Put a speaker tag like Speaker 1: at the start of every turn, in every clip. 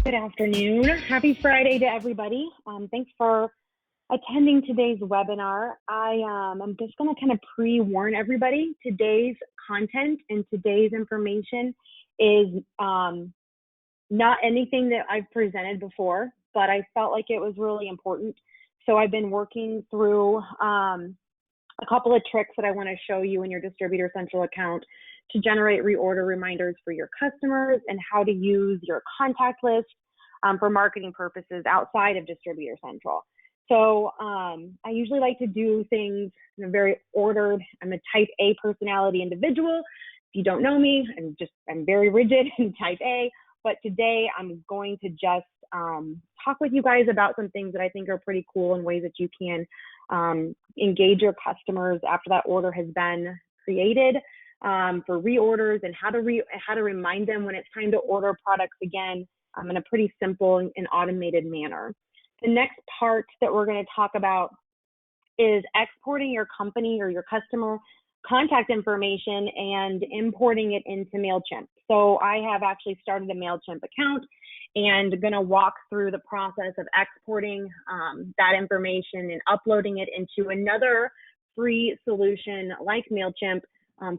Speaker 1: Good afternoon. Happy Friday to everybody. Thanks for attending today's webinar. I'm just going to kind of pre-warn everybody. Today's content and today's information is not anything that I've presented before, but I felt like it was really important. So I've been working through a couple of tricks that I want to show you in your Distributor Central account to generate reorder reminders for your customers and how to use your contact list for marketing purposes outside of Distributor Central. So I usually like to do things in a very ordered. I'm a type A personality individual. If you don't know me, I'm very rigid and type A, but today I'm going to just talk with you guys about some things that I think are pretty cool and ways that you can engage your customers after that order has been created for reorders, and how to remind them when it's time to order products again in a pretty simple and automated manner. The next part that we're going to talk about is exporting your company or your customer contact information and importing it into MailChimp. So I have actually started a MailChimp account and going to walk through the process of exporting that information and uploading it into another free solution like MailChimp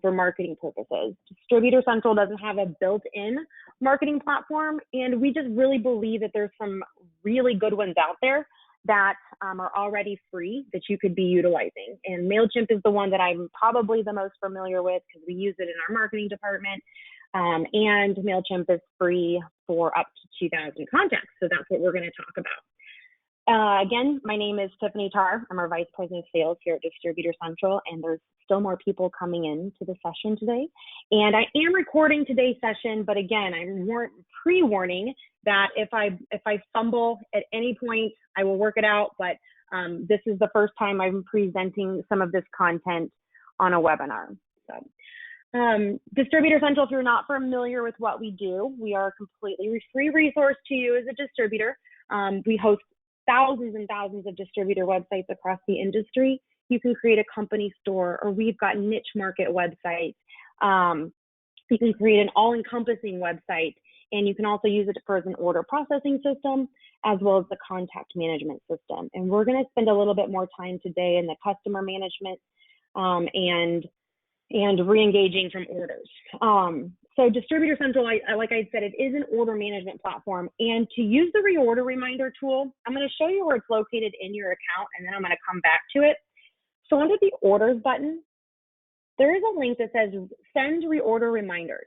Speaker 1: for marketing purposes. Distributor Central doesn't have a built-in marketing platform, and we just really believe that there's some really good ones out there that are already free that you could be utilizing. And MailChimp is the one that I'm probably the most familiar with because we use it in our marketing department. And MailChimp is free for up to 2,000 contacts. So that's what we're going to talk about. Again, my name is Tiffany Tarr. I'm our Vice President of Sales here at Distributor Central, and there's still more people coming in to the session today. And I am recording today's session, but again, I'm pre-warning that if I fumble at any point, I will work it out, but this is the first time I'm presenting some of this content on a webinar. So Distributor Central, if you're not familiar with what we do, we are a completely free resource to you as a distributor. We host thousands and thousands of distributor websites across the industry. You can create a company store, or we've got niche market websites. You can create an all-encompassing website, and you can also use it as an order processing system, as well as the contact management system. And we're going to spend a little bit more time today in the customer management and re-engaging from orders. So Distributor Central, like I said, it is an order management platform. And to use the reorder reminder tool, I'm going to show you where it's located in your account, and then I'm going to come back to it. So under the orders button, there is a link that says send reorder reminders.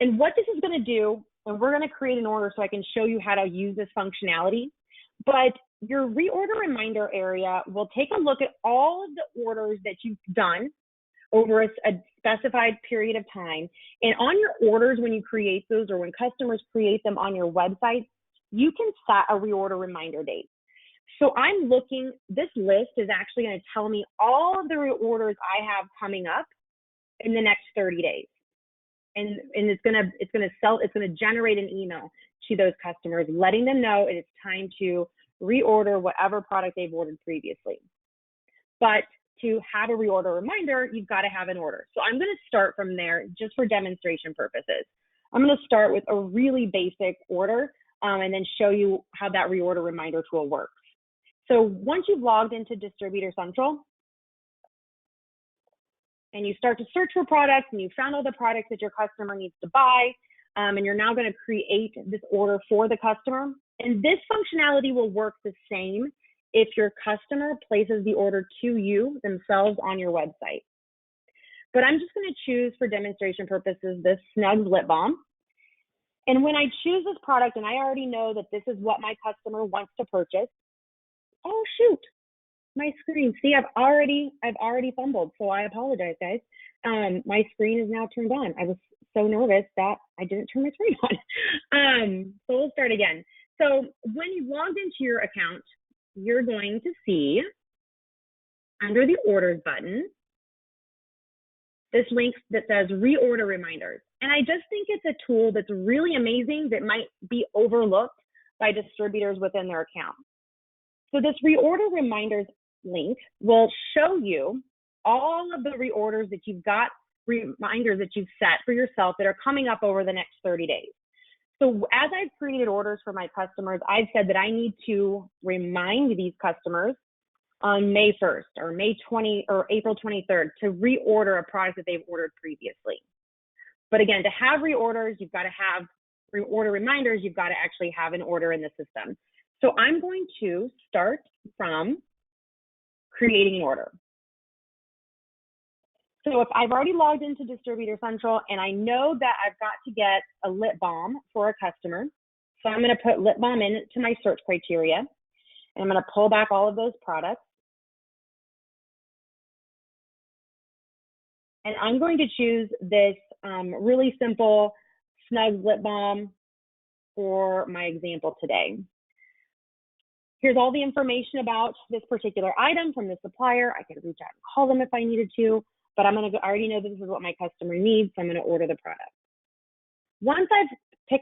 Speaker 1: And what this is going to do, and we're going to create an order so I can show you how to use this functionality, but your reorder reminder area will take a look at all of the orders that you've done over a specified period of time. And on your orders, when you create those, or when customers create them on your website, you can set a reorder reminder date. So I'm looking, this list is actually going to tell me all of the reorders I have coming up in the next 30 days. And it's going to generate an email to those customers, letting them know it is time to reorder whatever product they've ordered previously. But to have a reorder reminder, you've got to have an order. So I'm going to start from there just for demonstration purposes. I'm going to start with a really basic order and then show you how that reorder reminder tool works. So once you've logged into Distributor Central and you start to search for products and you found all the products that your customer needs to buy, and you're now going to create this order for the customer. And this functionality will work the same if your customer places the order to you themselves on your website. But I'm just going to choose for demonstration purposes this Snugs Lip Balm. And when I choose this product and I already know that this is what my customer wants to purchase, oh shoot, my screen. See, I've already fumbled, so I apologize, guys. My screen is now turned on. I was so nervous that I didn't turn my screen on. So we'll start again. So when you logged into your account, you're going to see under the orders button, this link that says reorder reminders. And I just think it's a tool that's really amazing that might be overlooked by distributors within their account. So this reorder reminders link will show you all of the reorders that you've got, reminders that you've set for yourself that are coming up over the next 30 days. So as I've created orders for my customers, I've said that I need to remind these customers on May 1st or May 20 or April 23rd to reorder a product that they've ordered previously. But again, to have reorders, you've got to have reorder reminders, you've got to actually have an order in the system. So I'm going to start from creating an order. So if I've already logged into Distributor Central and I know that I've got to get a lip balm for a customer, so I'm going to put lip balm into my search criteria, and I'm going to pull back all of those products. And I'm going to choose this really simple Snug lip balm for my example today. Here's all the information about this particular item from the supplier. I can reach out and call them if I needed to, but I already know that this is what my customer needs, so I'm going to order the product. Once I've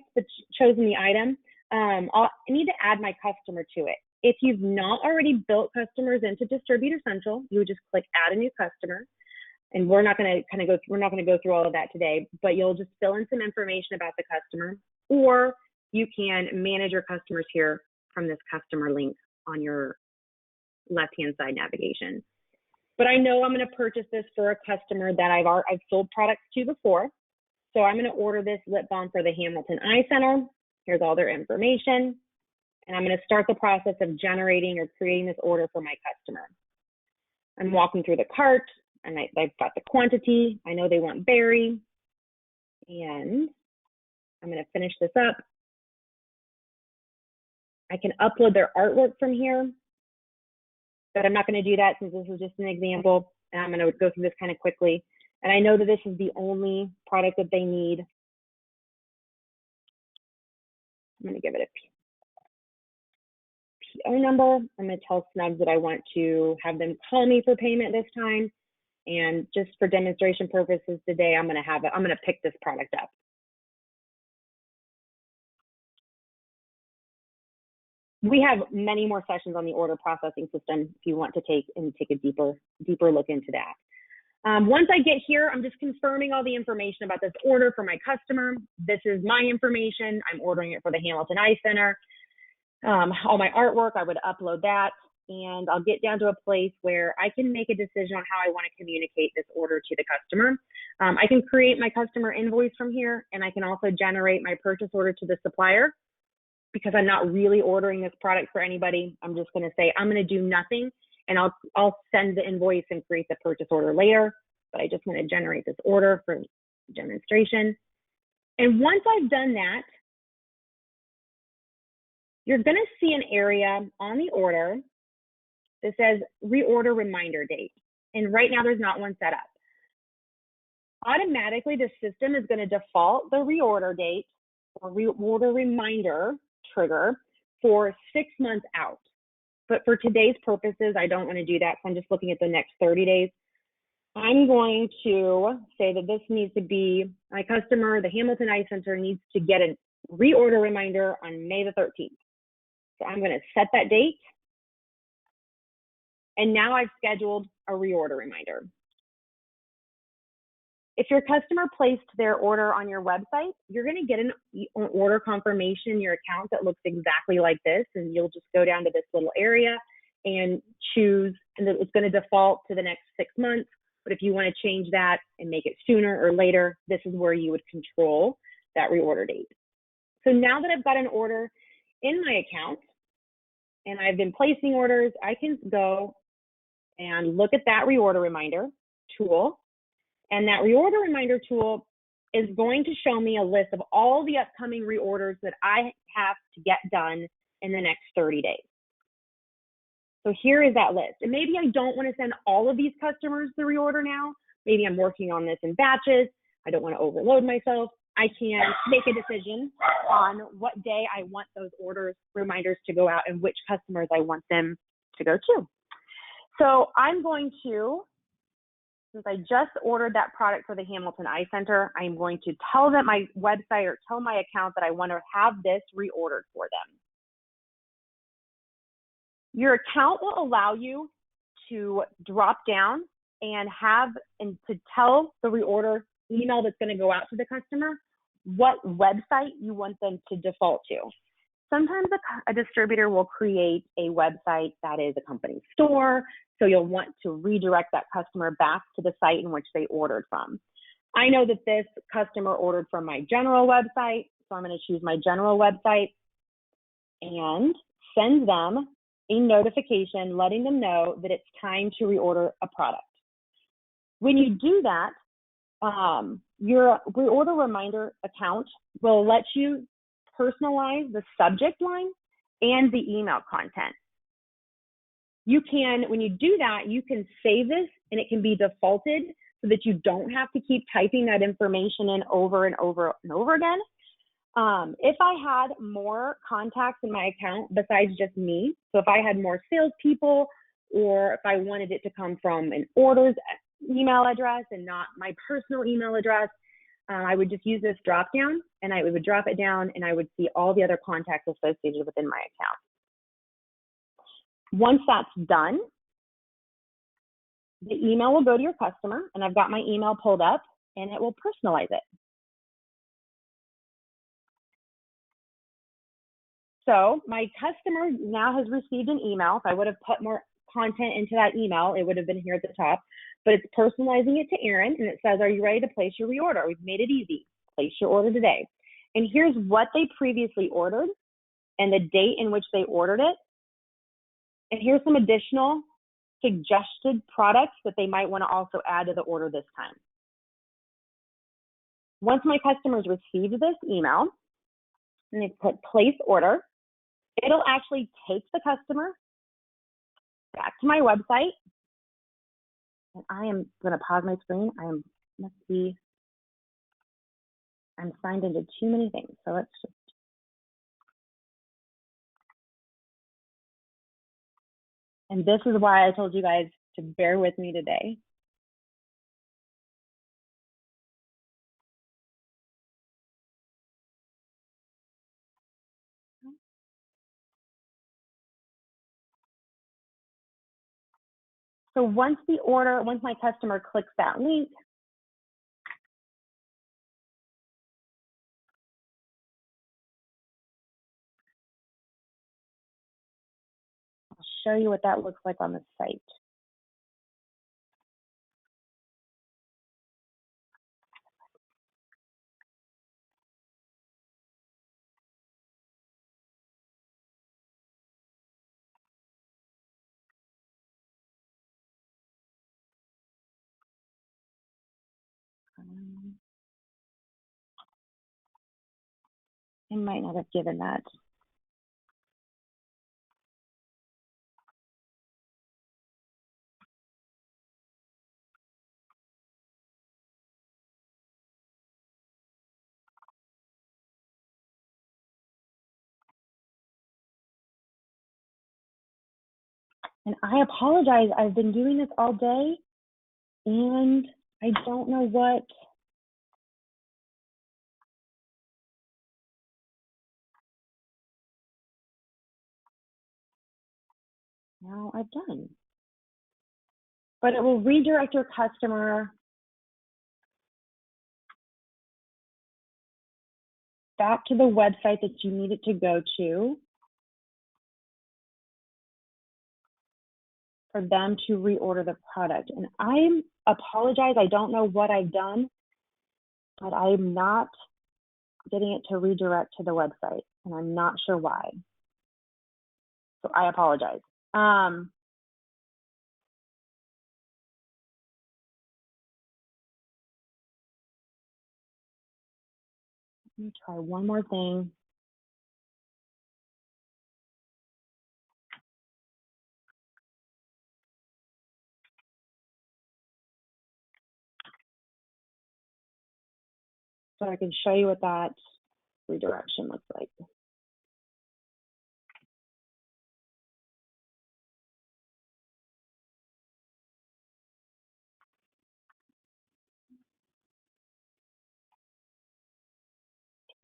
Speaker 1: chosen the item, I need to add my customer to it. If you've not already built customers into Distributor Central, you would just click Add a New Customer. And we're not going to go through all of that today, but you'll just fill in some information about the customer, or you can manage your customers here from this customer link on your left-hand side navigation. But I know I'm going to purchase this for a customer that I've sold products to before. So I'm going to order this lip balm for the Hamilton Eye Center. Here's all their information. And I'm going to start the process of generating or creating this order for my customer. I'm walking through the cart. And I've got the quantity. I know they want berry. And I'm going to finish this up. I can upload their artwork from here, but I'm not going to do that since this is just an example. And I'm going to go through this kind of quickly. And I know that this is the only product that they need. I'm going to give it a PO number. I'm going to tell Snug that I want to have them call me for payment this time. And just for demonstration purposes today, I'm going to pick this product up. We have many more sessions on the order processing system if you want to take a deeper look into that. Once I get here, I'm just confirming all the information about this order for my customer. This is my information. I'm ordering it for the Hamilton Eye Center. All my artwork, I would upload that. And I'll get down to a place where I can make a decision on how I want to communicate this order to the customer. I can create my customer invoice from here, and I can also generate my purchase order to the supplier because I'm not really ordering this product for anybody. I'm just going to say I'm going to do nothing, and I'll send the invoice and create the purchase order later. But I just want to generate this order for demonstration. And once I've done that, you're going to see an area on the order that says reorder reminder date. And right now there's not one set up. Automatically, the system is going to default the reorder date or reorder reminder trigger for 6 months out. But for today's purposes, I don't want to do that. So I'm just looking at the next 30 days. I'm going to say that this needs to be my customer, the Hamilton Eye Center needs to get a reorder reminder on May the 13th. So I'm going to set that date. And now I've scheduled a reorder reminder. If your customer placed their order on your website, you're going to get an order confirmation in your account that looks exactly like this. And you'll just go down to this little area and choose, and it's going to default to the next 6 months. But if you want to change that and make it sooner or later, this is where you would control that reorder date. So now that I've got an order in my account and I've been placing orders, I can go and look at that reorder reminder tool. And that reorder reminder tool is going to show me a list of all the upcoming reorders that I have to get done in the next 30 days. So here is that list. And maybe I don't want to send all of these customers the reorder now. Maybe I'm working on this in batches. I don't want to overload myself. I can make a decision on what day I want those orders reminders to go out and which customers I want them to go to. So I'm going to, since I just ordered that product for the Hamilton Eye Center, I'm going to tell them my website or tell my account that I want to have this reordered for them. Your account will allow you to drop down and to tell the reorder email that's going to go out to the customer what website you want them to default to. Sometimes a distributor will create a website that is a company store, so you'll want to redirect that customer back to the site in which they ordered from. I know that this customer ordered from my general website, so I'm going to choose my general website and send them a notification letting them know that it's time to reorder a product. When you do that, your reorder reminder account will let you personalize the subject line and the email content. You can, when you do that, you can save this and it can be defaulted so that you don't have to keep typing that information in over and over and over again. If I had more contacts in my account besides just me, so if I had more salespeople, or if I wanted it to come from an orders email address and not my personal email address, I would just use this drop down and I would drop it down and I would see all the other contacts associated within my account. Once that's done, the email will go to your customer, and I've got my email pulled up and it will personalize it. So my customer now has received an email. If I would have put more content into that email, it would have been here at the top, but it's personalizing it to Erin, and it says, are you ready to place your reorder? We've made it easy. Place your order today. And here's what they previously ordered and the date in which they ordered it. And here's some additional suggested products that they might want to also add to the order this time. Once my customers receive this email and they put place order, it'll actually take the customer back to my website. And I am going to pause my screen. I'm signed into too many things. So let's just. And this is why I told you guys to bear with me today. So once my customer clicks that link, I'll show you what that looks like on the site. I might not have given that. And I apologize. I've been doing this all day and I don't know what. Now I've done. But it will redirect your customer back to the website that you need it to go to for them to reorder the product. And I apologize. I don't know what I've done, but I'm not getting it to redirect to the website, and I'm not sure why. So I apologize. Let me try one more thing. So I can show you what that redirection looks like.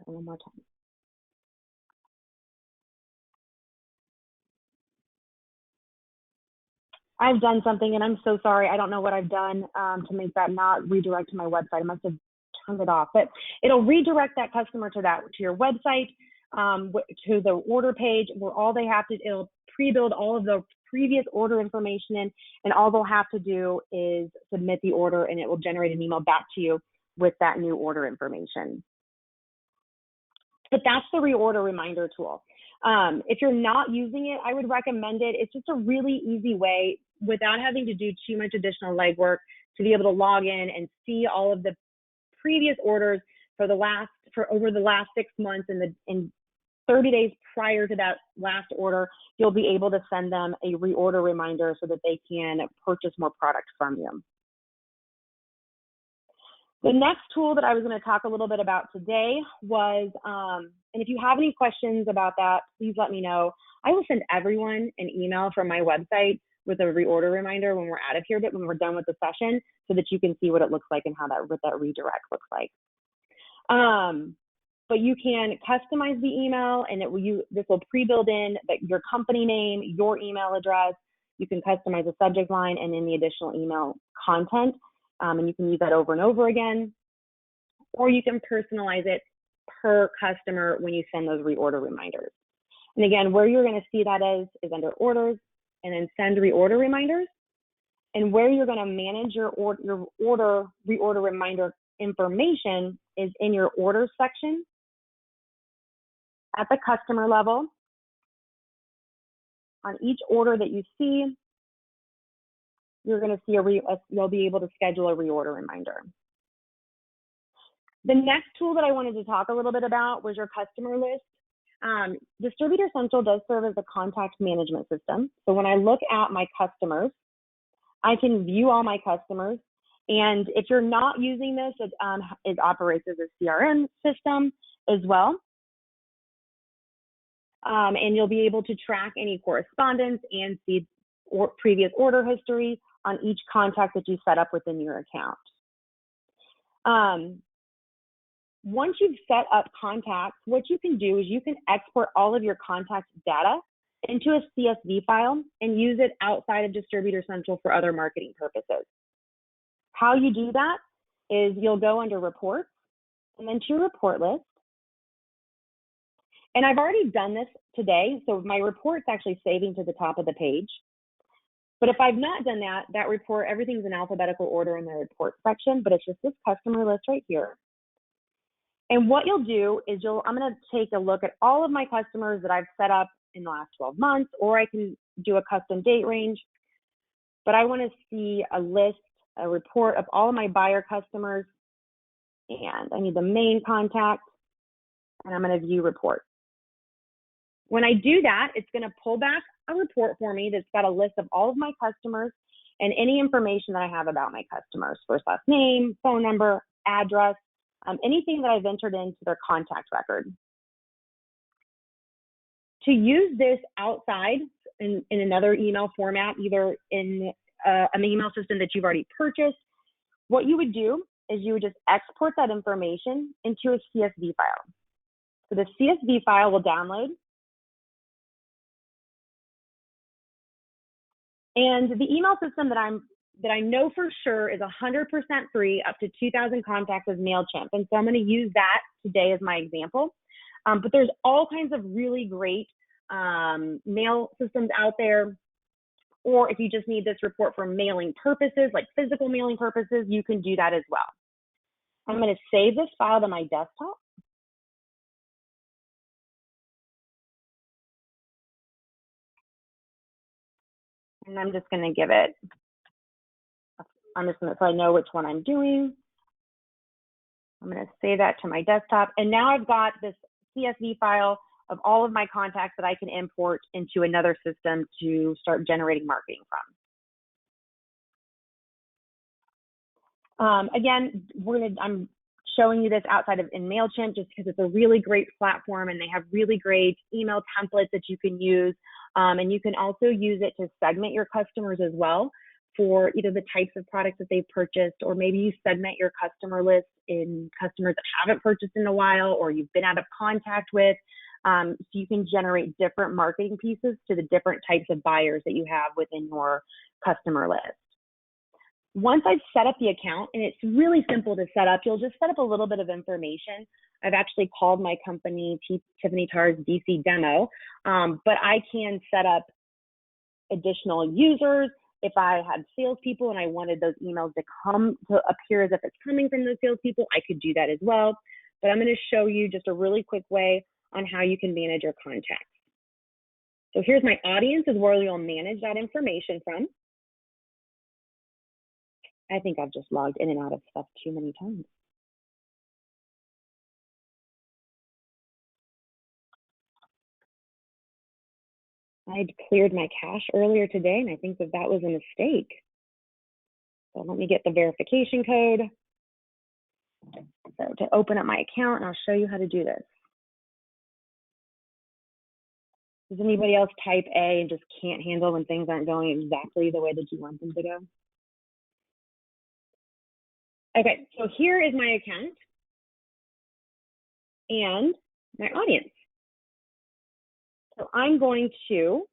Speaker 1: One more time. I've done something and I'm so sorry. I don't know what I've done to make that not redirect to my website. I must have turned it off, but it'll redirect that customer to your website, to the order page where all they have to, it'll pre-build all of the previous order information in, and all they'll have to do is submit the order and it will generate an email back to you with that new order information. But that's the reorder reminder tool. If you're not using it, I would recommend it. It's just a really easy way without having to do too much additional legwork to be able to log in and see all of the previous orders for over the last 6 months and in 30 days prior to that last order. You'll be able to send them a reorder reminder so that they can purchase more product from you. The next tool that I was going to talk a little bit about today was, and if you have any questions about that, please let me know. I will send everyone an email from my website with a reorder reminder when we're out of here, but when we're done with the session, so that you can see what it looks like and what that redirect looks like. But you can customize the email, and this will pre-build in your company name, your email address. You can customize the subject line and then the additional email content. And you can use that over and over again, or you can personalize it per customer when you send those reorder reminders. And again, where you're going to see that is under orders and then send reorder reminders. And where you're going to manage your reorder reminder information is in your orders section at the customer level. On each order that you see, you're going to see you'll be able to schedule a reorder reminder. The next tool that I wanted to talk a little bit about was your customer list. Distributor Central does serve as a contact management system. So when I look at my customers, I can view all my customers. And if you're not using this, it operates as a CRM system as well. And you'll be able to track any correspondence and see previous order history on each contact that you set up within your account. Once you've set up contacts, what you can do is you can export all of your contact data into a CSV file and use it outside of Distributor Central for other marketing purposes. How you do that is you'll go under Reports and then to your report list. And I've already done this today, so my report's actually saving to the top of the page. But if I've not done that report, everything's in alphabetical order in the report section, but it's just this customer list right here. And what you'll do is I'm going to take a look at all of my customers that I've set up in the last 12 months, or I can do a custom date range. But I want to see a report of all of my buyer customers, and I need the main contact, and I'm going to view report. When I do that, it's going to pull back a report for me that's got a list of all of my customers and any information that I have about my customers: first, last name, phone number, address, anything that I've entered into their contact record. To use this outside in another email format, either in an email system that you've already purchased, what you would do is you would just export that information into a CSV file. So the CSV file will download. And the email system that I know for sure is 100% free, up to 2,000 contacts, is MailChimp. And so I'm going to use that today as my example. But there's all kinds of really great mail systems out there. Or if you just need this report for mailing purposes, like physical mailing purposes, you can do that as well. I'm going to save this file to my desktop. And I'm just going to give it, so I know which one I'm doing. I'm going to save that to my desktop. And now I've got this CSV file of all of my contacts that I can import into another system to start generating marketing from. Again, I'm showing you this outside of in MailChimp just because it's a really great platform and they have really great email templates that you can use. And you can also use it to segment your customers as well for either the types of products that they've purchased, or maybe you segment your customer list in customers that haven't purchased in a while or you've been out of contact with. So you can generate different marketing pieces to the different types of buyers that you have within your customer list. Once I've set up the account, and it's really simple to set up, you'll just set up a little bit of information. I've actually called my company Tiffany Tarr's DC Demo, but I can set up additional users. If I had salespeople and I wanted those emails to appear as if it's coming from those salespeople, I could do that as well. But I'm going to show you just a really quick way on how you can manage your contacts. So here's my audience, is where you'll manage that information from. I think I've just logged in and out of stuff too many times. I'd cleared my cache earlier today, and I think that was a mistake. So let me get the verification code. So to open up my account, and I'll show you how to do this. Does anybody else type A and just can't handle when things aren't going exactly the way that you want them to go? Okay, so here is my account and my audience. So I'm going to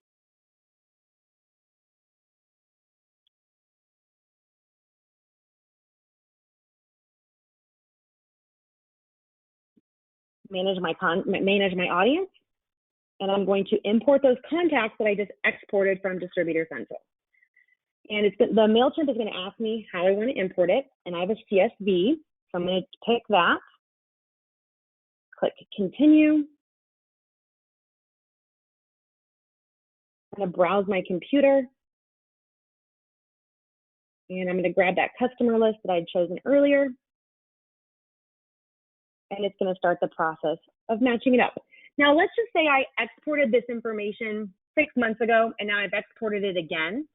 Speaker 1: manage my audience, and I'm going to import those contacts that I just exported from Distributor Central. And the MailChimp is going to ask me how I want to import it, and I have a CSV, so I'm going to pick that, click Continue. I'm going to browse my computer, and I'm going to grab that customer list that I'd chosen earlier, and it's going to start the process of matching it up. Now, let's just say I exported this information 6 months ago, and now I've exported it again.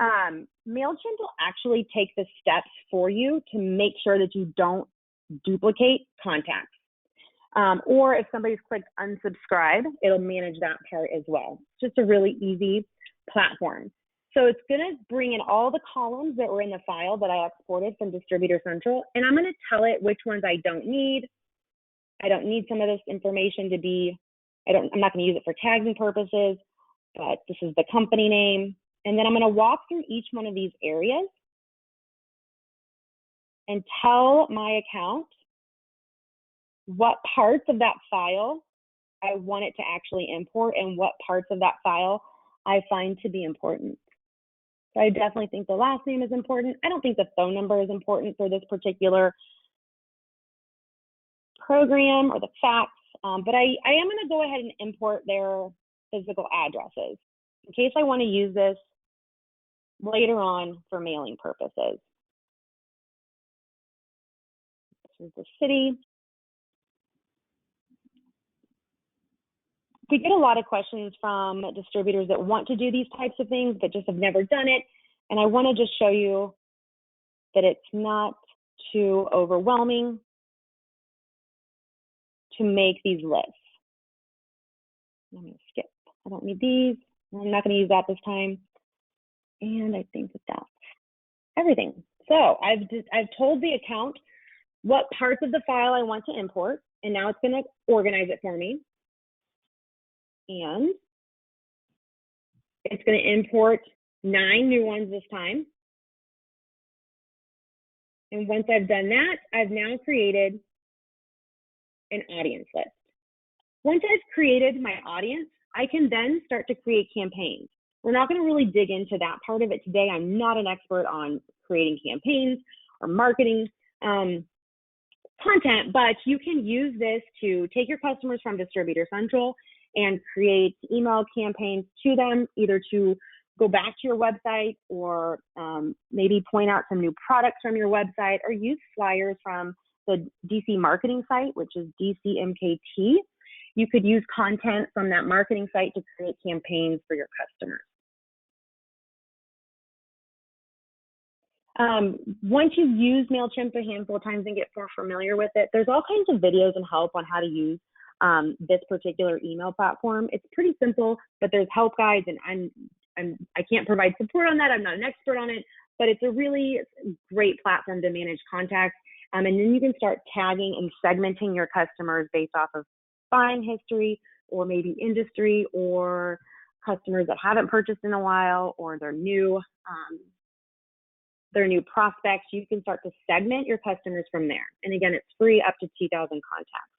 Speaker 1: MailChimp will actually take the steps for you to make sure that you don't duplicate contacts. Or if somebody's clicked unsubscribe, it'll manage that part as well. It's just a really easy platform. So it's going to bring in all the columns that were in the file that I exported from Distributor Central, and I'm going to tell it which ones I don't need. I don't need some of this information to be, I'm not going to use it for tagging purposes, but this is the company name. And then I'm going to walk through each one of these areas and tell my account what parts of that file I want it to actually import and what parts of that file I find to be important. So I definitely think the last name is important. I don't think the phone number is important for this particular program or the fax, but I am going to go ahead and import their physical addresses in case I want to use this later on for mailing purposes. This is the city. We get a lot of questions from distributors that want to do these types of things but just have never done it. And I want to just show you that it's not too overwhelming to make these lists. I'm going to skip. I don't need these. I'm not going to use that this time. And I think that that's everything. So I've told the account what parts of the file I want to import, and now it's going to organize it for me. And it's going to import 9 new ones this time. And once I've done that, I've now created an audience list. Once I've created my audience, I can then start to create campaigns. We're not going to really dig into that part of it today. I'm not an expert on creating campaigns or marketing content, but you can use this to take your customers from Distributor Central and create email campaigns to them, either to go back to your website or maybe point out some new products from your website, or use flyers from the DC marketing site, which is DCMKT. You could use content from that marketing site to create campaigns for your customers. Once you've used MailChimp a handful of times and get more familiar with it, there's all kinds of videos and help on how to use this particular email platform. It's pretty simple, but there's help guides, and I can't provide support on that. I'm not an expert on it, but it's a really great platform to manage contacts. And then you can start tagging and segmenting your customers based off of buying history, or maybe industry, or customers that haven't purchased in a while, or they're new. their new prospects. You can start to segment your customers from there. And again, it's free up to 2,000 contacts.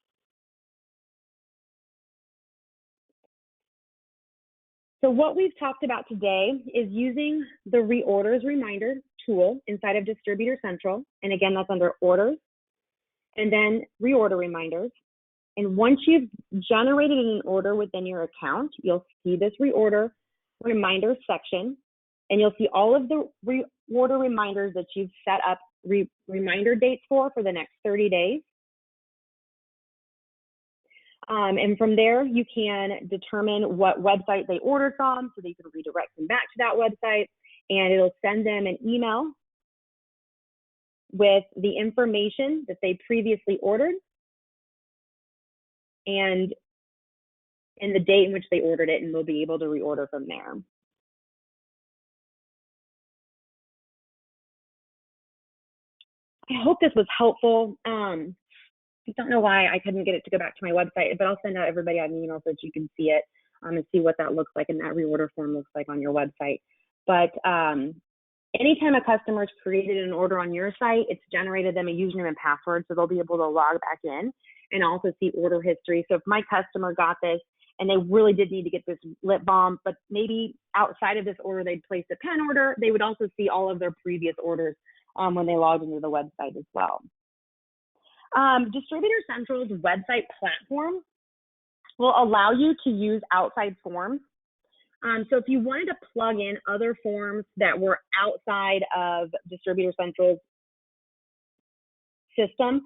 Speaker 1: So what we've talked about today is using the Reorders reminder tool inside of Distributor Central. And again, that's under Orders and then Reorder Reminders. And once you've generated an order within your account, you'll see this Reorder Reminder section, and you'll see all of the reorder reminders that you've set up reminder dates for the next 30 days. And from there, you can determine what website they ordered from so that you can redirect them back to that website, and it'll send them an email with the information that they previously ordered and the date in which they ordered it, and they'll be able to reorder from there. I hope this was helpful. I don't know why I couldn't get it to go back to my website, but I'll send out everybody an email so that you can see it and see what that looks like and that reorder form looks like on your website. But anytime a customer has created an order on your site, it's generated them a username and password, so they'll be able to log back in and also see order history. So if my customer got this and they really did need to get this lip balm, but maybe outside of this order they'd placed a pen order, they would also see all of their previous orders when they logged into the website as well. Distributor Central's website platform will allow you to use outside forms. So if you wanted to plug in other forms that were outside of Distributor Central's system,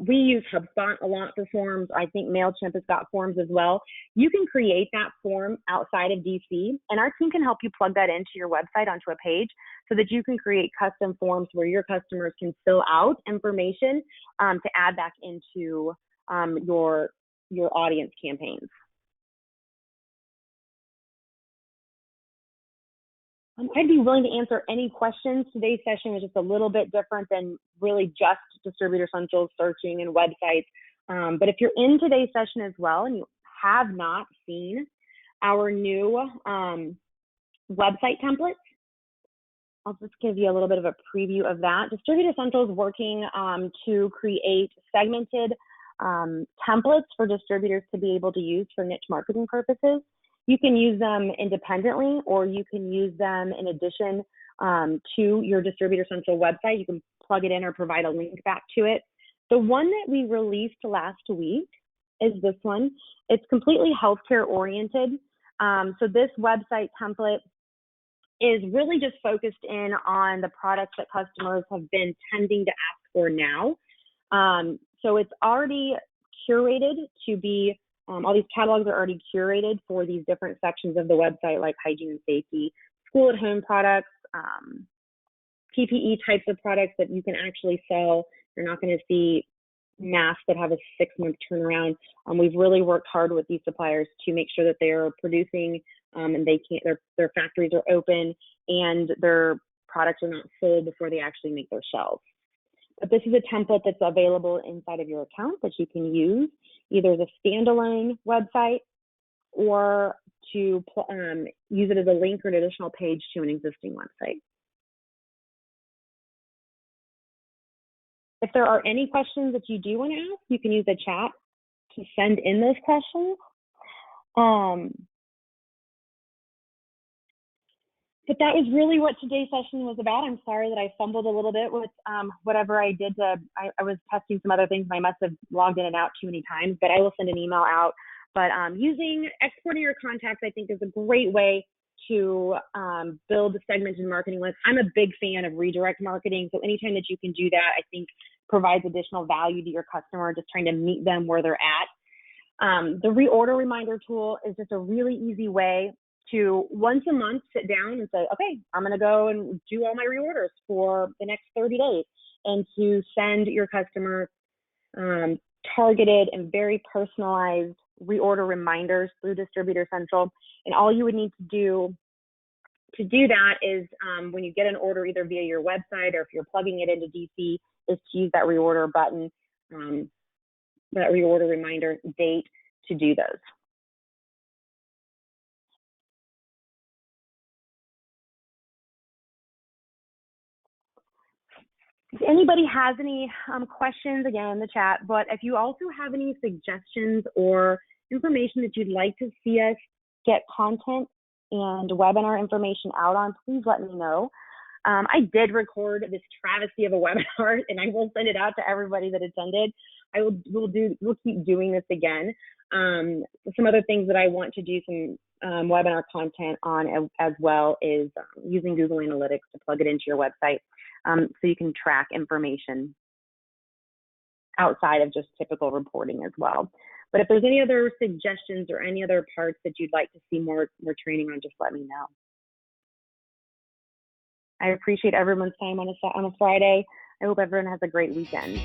Speaker 1: we use HubSpot a lot for forms. I think MailChimp has got forms as well. You can create that form outside of DC, and our team can help you plug that into your website onto a page so that you can create custom forms where your customers can fill out information to add back into your audience campaigns. I'd be willing to answer any questions. Today's session was just a little bit different than really just Distributor Central searching and websites. But if you're in today's session as well and you have not seen our new website templates, I'll just give you a little bit of a preview of that. Distributor Central is working to create segmented templates for distributors to be able to use for niche marketing purposes. You can use them independently, or you can use them in addition to your Distributor Central website. You can plug it in or provide a link back to it. The one that we released last week is this one. It's completely healthcare oriented. So this website template is really just focused in on the products that customers have been tending to ask for now. So it's already curated to be all these catalogs are already curated for these different sections of the website, like hygiene and safety, school at home products, PPE types of products that you can actually sell. You're not going to see masks that have a 6-month turnaround. We've really worked hard with these suppliers to make sure that they are producing and their factories are open and their products are not sold before they actually make their shelves. But this is a template that's available inside of your account that you can use either as a standalone website or to use it as a link or an additional page to an existing website. If there are any questions that you do want to ask, you can use the chat to send in those questions. But that was really what today's session was about. I'm sorry that I fumbled a little bit with whatever I did. I was testing some other things and I must have logged in and out too many times, but I will send an email out. But exporting your contacts, I think, is a great way to build a segmented marketing list. I'm a big fan of redirect marketing. So anytime that you can do that, I think provides additional value to your customer, just trying to meet them where they're at. The reorder reminder tool is just a really easy way to once a month sit down and say, okay, I'm going to go and do all my reorders for the next 30 days and to send your customer targeted and very personalized reorder reminders through Distributor Central. And all you would need to do that is when you get an order either via your website or if you're plugging it into DC, is to use that reorder button, that reorder reminder date to do those. If anybody has any questions, again, in the chat, but if you also have any suggestions or information that you'd like to see us get content and webinar information out on, please let me know. I did record this travesty of a webinar, and I will send it out to everybody that attended. We'll keep doing this again. Some other things that I want to do some webinar content on as well is using Google Analytics to plug it into your website so you can track information outside of just typical reporting as well. But if there's any other suggestions or any other parts that you'd like to see more training on, just let me know. I appreciate everyone's time on a Friday. I hope everyone has a great weekend.